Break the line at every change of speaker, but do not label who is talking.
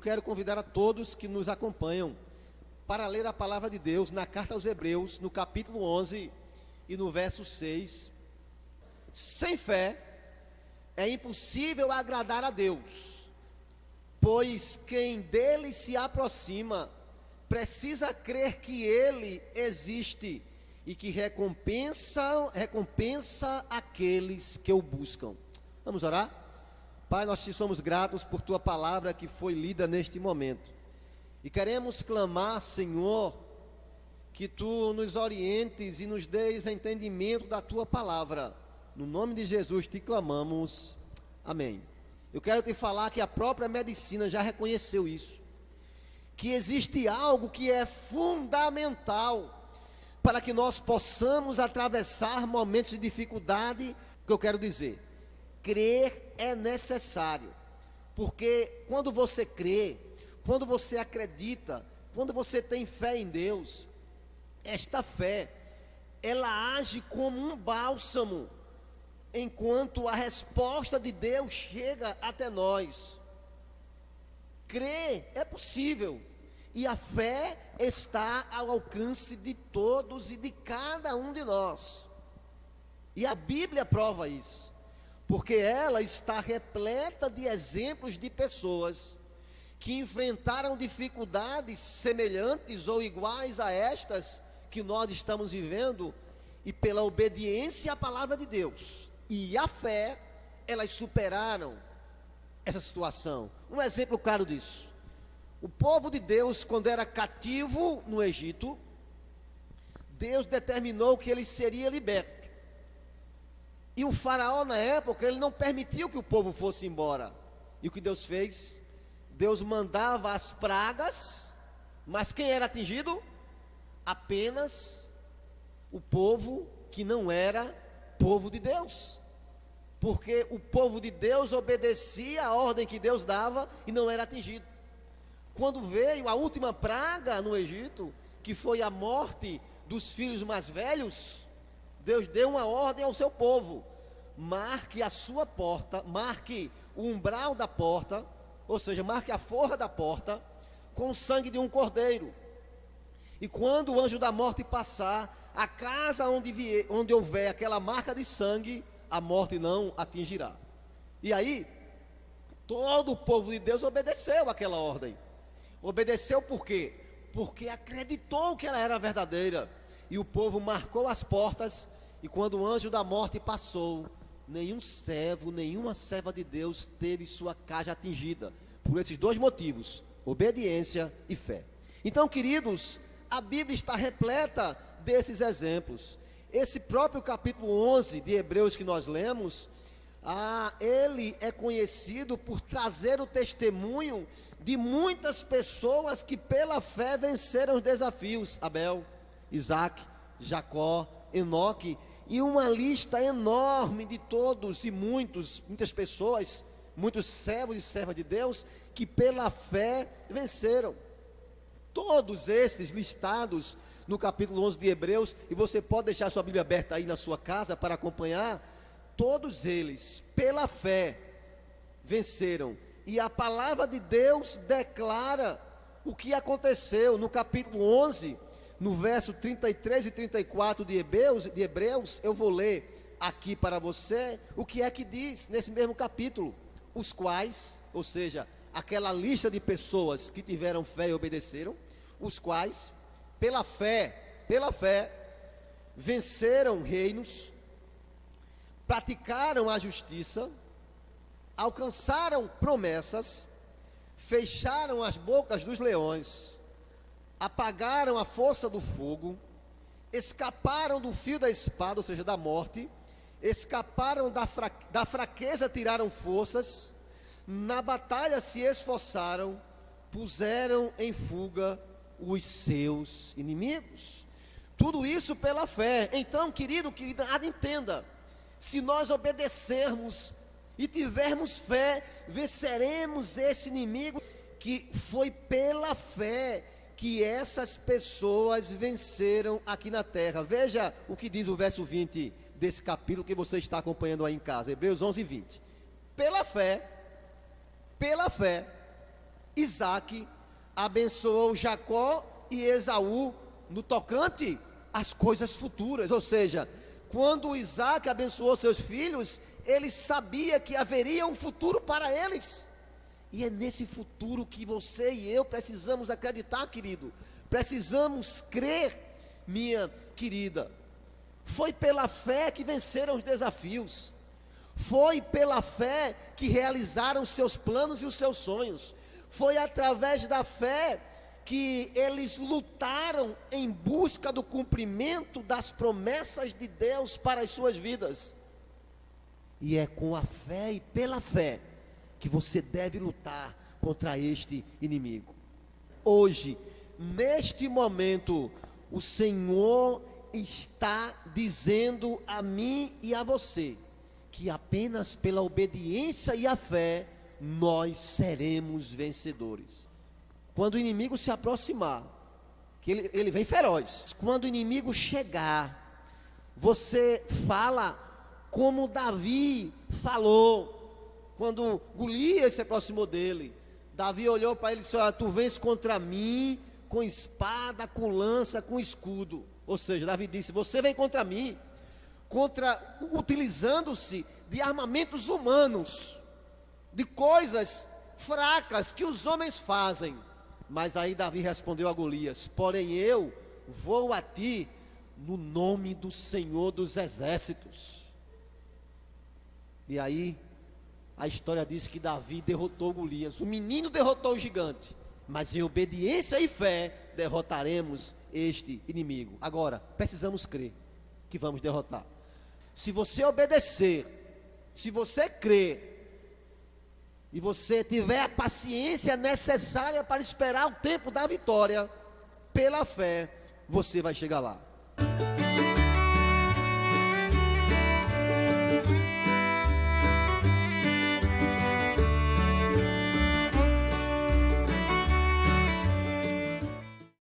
quero convidar a todos que nos acompanham para ler a palavra de Deus na carta aos Hebreus, no capítulo 11 e no verso 6. Sem fé é impossível agradar a Deus, pois quem dele se aproxima precisa crer que ele existe e que recompensa aqueles que o buscam. Vamos orar? Pai, nós te somos gratos por tua palavra que foi lida neste momento. E queremos clamar, Senhor, que tu nos orientes e nos deis entendimento da tua palavra. No nome de Jesus te clamamos. Amém. Eu quero te falar que a própria medicina já reconheceu isso. Que existe algo que é fundamental para que nós possamos atravessar momentos de dificuldade. O que eu quero dizer? Crer é necessário, porque quando você crê, quando você acredita, quando você tem fé em Deus, esta fé, ela age como um bálsamo, enquanto a resposta de Deus chega até nós. Crer é possível, e a fé está ao alcance de todos e de cada um de nós, e a Bíblia prova isso, porque ela está repleta de exemplos de pessoas que enfrentaram dificuldades semelhantes ou iguais a estas que nós estamos vivendo, e pela obediência à palavra de Deus e a fé, elas superaram essa situação. Um exemplo claro disso: o povo de Deus, quando era cativo no Egito, Deus determinou que ele seria liberto. E o faraó na época, ele não permitiu que o povo fosse embora. E o que Deus fez? Deus mandava as pragas, mas quem era atingido? Apenas o povo que não era povo de Deus. Porque o povo de Deus obedecia a ordem que Deus dava e não era atingido. Quando veio a última praga no Egito, que foi a morte dos filhos mais velhos, Deus deu uma ordem ao seu povo: marque a sua porta, marque o umbral da porta, ou seja, marque a forra da porta com o sangue de um cordeiro. E quando o anjo da morte passar, a casa onde houver aquela marca de sangue, a morte não atingirá. E aí, todo o povo de Deus obedeceu aquela ordem. Obedeceu por quê? Porque acreditou que ela era verdadeira. E o povo marcou as portas, e quando o anjo da morte passou, nenhum servo, nenhuma serva de Deus teve sua casa atingida, por esses dois motivos: obediência e fé. Então, queridos, a Bíblia está repleta desses exemplos. Esse próprio capítulo 11 de Hebreus que nós lemos, ele é conhecido por trazer o testemunho de muitas pessoas que pela fé venceram os desafios: Abel, Isaac, Jacó, Enoque, e uma lista enorme de todos e muitas pessoas, muitos servos e servas de Deus que pela fé venceram. Todos estes listados no capítulo 11 de Hebreus, e você pode deixar sua Bíblia aberta aí na sua casa para acompanhar. Todos eles pela fé venceram, e a palavra de Deus declara o que aconteceu no capítulo 11, no verso 33 e 34 de Hebreus. Eu vou ler aqui para você o que é que diz nesse mesmo capítulo: os quais, ou seja, aquela lista de pessoas que tiveram fé e obedeceram, os quais pela fé, venceram reinos, praticaram a justiça, alcançaram promessas, fecharam as bocas dos leões, apagaram a força do fogo, escaparam do fio da espada, ou seja, da morte, escaparam da fraqueza, tiraram forças, na batalha se esforçaram, puseram em fuga os seus inimigos. Tudo isso pela fé. Então, querida, entenda: se nós obedecermos e tivermos fé, venceremos esse inimigo. Que foi pela fé que essas pessoas venceram aqui na terra. Veja o que diz o verso 20 desse capítulo que você está acompanhando aí em casa, Hebreus 11, 20. Pela fé, Isaac abençoou Jacó e Esaú no tocante às coisas futuras. Ou seja, quando Isaac abençoou seus filhos, ele sabia que haveria um futuro para eles. E é nesse futuro que você e eu precisamos acreditar, querido. Precisamos crer, minha querida. Foi pela fé que venceram os desafios. Foi pela fé que realizaram seus planos e os seus sonhos. Foi através da fé que eles lutaram em busca do cumprimento das promessas de Deus para as suas vidas. E é com a fé e pela fé que você deve lutar contra este inimigo. Hoje, neste momento, o Senhor está dizendo a mim e a você que apenas pela obediência e a fé nós seremos vencedores. Quando o inimigo se aproximar, que ele vem feroz. Quando o inimigo chegar, você fala como Davi falou. Quando Golias se aproximou dele, Davi olhou para ele e disse: olha, tu vens contra mim com espada, com lança, com escudo. Ou seja, Davi disse: você vem contra mim, utilizando-se de armamentos humanos, de coisas fracas que os homens fazem. Mas aí Davi respondeu a Golias: porém eu vou a ti no nome do Senhor dos Exércitos. E aí a história diz que Davi derrotou Golias. O menino derrotou o gigante, mas em obediência e fé derrotaremos este inimigo. Agora, precisamos crer que vamos derrotar. Se você obedecer, se você crer, e você tiver a paciência necessária para esperar o tempo da vitória, pela fé, você vai chegar lá.